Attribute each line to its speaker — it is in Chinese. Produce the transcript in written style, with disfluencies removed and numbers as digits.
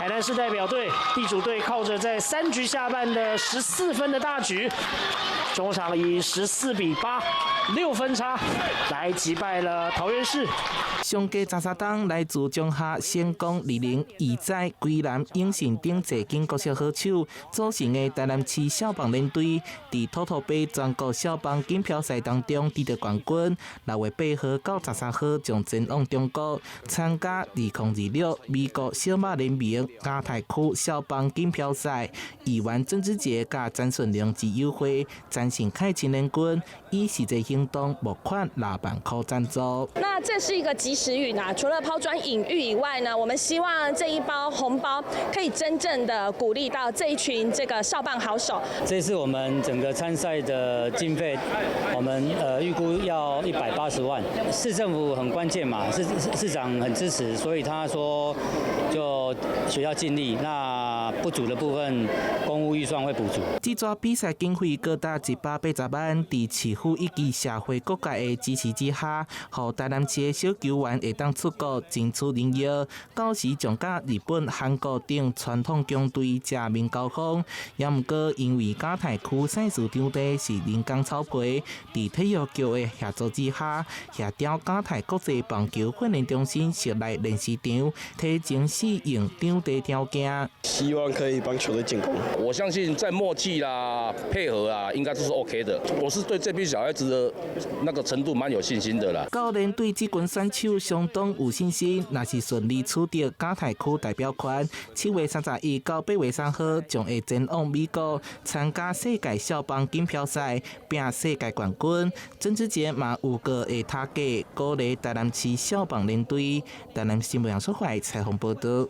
Speaker 1: 台南市代表隊地主隊靠着在3局下半的14分的大局，中場以14-8 6分差來擊敗了桃園市。
Speaker 2: 上屆13檔來自中下先攻20義在歸南永信等濟經國小好手組成的台南市少棒聯隊，在土土杯全國少棒錦標賽當中奪得冠軍。6月8號到13號將前往中國參加2026美國小馬聯盟亞太區少棒錦標賽。議員鄭志傑甲詹順良之友會展現開青年軍以實際行動募款2萬塊贊助。
Speaker 3: 那這是一個及時雨呢，除了拋磚引玉以外呢，我們希望這一包紅包可以真正的鼓勵到這一群這個少棒好手。
Speaker 4: 這次我們整個參賽的經費，我們預估要180萬。市政府很關鍵嘛，市長很支持，所以他說就學校盡力，那不足的部分公務預算會補足。
Speaker 2: 這組比賽經費高達180萬，在市府以及社會各界的支持之下，讓台南市的小球員會當出國爭取榮耀，到時將甲日本、韓國等傳統強隊正面交鋒。也毋過因為亞太區賽事場地是人工草皮，在體育局的協助之下，協調亞太國際棒球訓練中心設立練習場，提前適應場地條件。
Speaker 5: 希望可以幫球隊進攻。
Speaker 6: 我相信在默契啦、配合啊，應該都是 OK 的。我是對這批小孩子的那個程度蠻有信心的啦。
Speaker 2: 教練對這群選手相當有信心，若是順利取得亞太區代表權，7月31到8月3號將會前往美國參加世界少棒錦標賽，拼世界冠軍。鄭志傑嘛有個會他給鼓勵台南市少棒聯隊。台南新聞楊淑懷採訪報道。